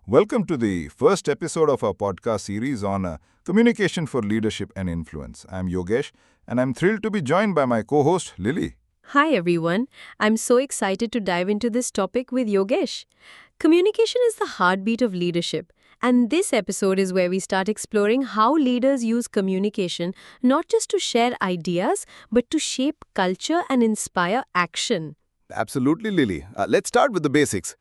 Welcome to the first episode of our podcast series on communication for leadership and influence. I'm Yogesh, and I'm thrilled to be joined by my co-host, Lily. Hi everyone. I'm so excited to dive into this topic with Yogesh. Communication is the heartbeat of leadership, and this episode is where we start exploring how leaders use communication not just to share ideas, but to shape culture and inspire action. Absolutely, Lily. Let's start with the basics.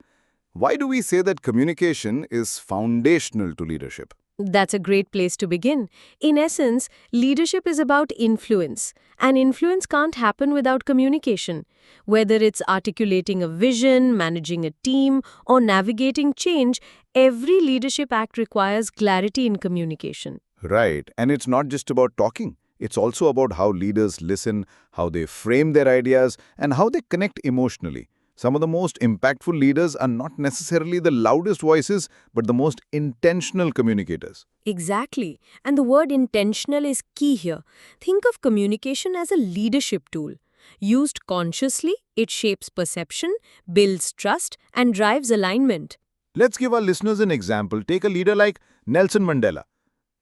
Why do we say that communication is foundational to leadership? That's a great place to begin. In essence, leadership is about influence, and influence can't happen without communication. Whether it's articulating a vision, managing a team, or navigating change, every leadership act requires clarity in communication. Right, and it's not just about talking. It's also about how leaders listen, how they frame their ideas, and how they connect emotionally. Some of the most impactful leaders are not necessarily the loudest voices, but the most intentional communicators. Exactly. And the word intentional is key here. Think of communication as a leadership tool. Used consciously, it shapes perception, builds trust, and drives alignment. Let's give our listeners an example. Take a leader like Nelson Mandela.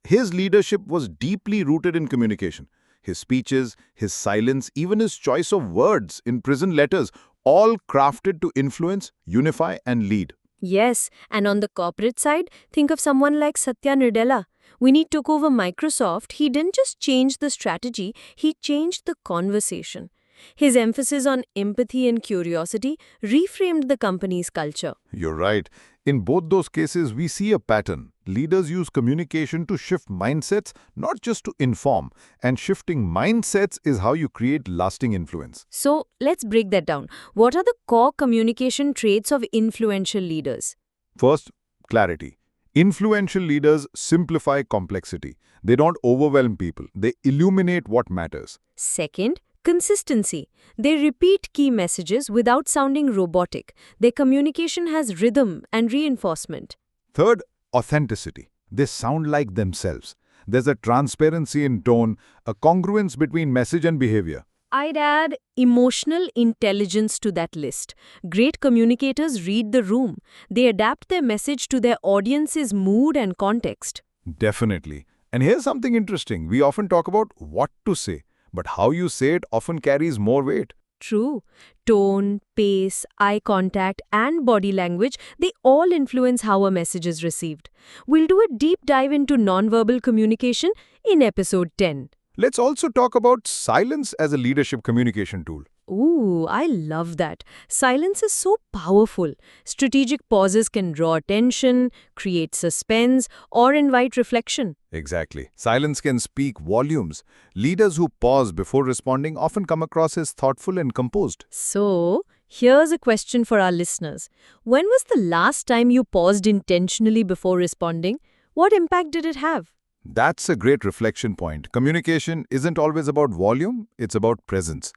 His leadership was deeply rooted in communication. His speeches, his silence, even his choice of words in prison letters, all crafted to influence, unify, and lead. Yes, and on the corporate side, think of someone like Satya Nadella. When he took over Microsoft, he didn't just change the strategy, he changed the conversation. His emphasis on empathy and curiosity reframed the company's culture. You're right. In both those cases, we see a pattern. Leaders use communication to shift mindsets, not just to inform. And shifting mindsets is how you create lasting influence. So, let's break that down. What are the core communication traits of influential leaders? First, clarity. Influential leaders simplify complexity. They don't overwhelm people. They illuminate what matters. Second, consistency. They repeat key messages without sounding robotic. Their communication has rhythm and reinforcement. Third, authenticity. They sound like themselves. There's a transparency in tone, a congruence between message and behavior. I'd add emotional intelligence to that list. Great communicators read the room. They adapt their message to their audience's mood and context. Definitely. And here's something interesting. We often talk about what to say, but how you say it often carries more weight. True. Tone, pace, eye contact, and body language, they all influence how a message is received. We'll do a deep dive into nonverbal communication in episode 10. Let's also talk about silence as a leadership communication tool. Ooh, I love that. Silence is so powerful. Strategic pauses can draw attention, create suspense, or invite reflection. Exactly. Silence can speak volumes. Leaders who pause before responding often come across as thoughtful and composed. So, here's a question for our listeners. When was the last time you paused intentionally before responding? What impact did it have? That's a great reflection point. Communication isn't always about volume, it's about presence.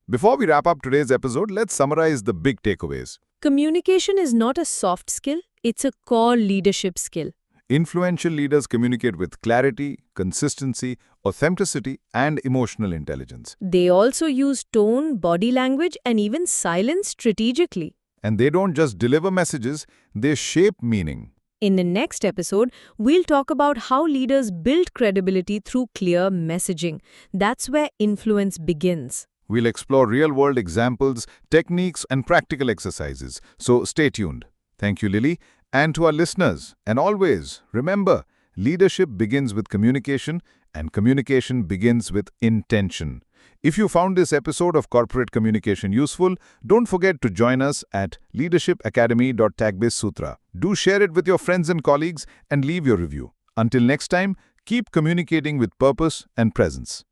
Before we wrap up today's episode, let's summarize the big takeaways. Communication is not a soft skill, it's a core leadership skill. Influential leaders communicate with clarity, consistency, authenticity, and emotional intelligence. They also use tone, body language, and even silence strategically. And they don't just deliver messages, they shape meaning. In the next episode, we'll talk about how leaders build credibility through clear messaging. That's where influence begins. We'll explore real-world examples, techniques, and practical exercises. So stay tuned. Thank you, Lily. And to our listeners, and always, remember, leadership begins with communication, and communication begins with intention. If you found this episode of Corporate Communication useful, don't forget to join us at leadershipacademy.tag Sutra. Do share it with your friends and colleagues and leave your review. Until next time, keep communicating with purpose and presence.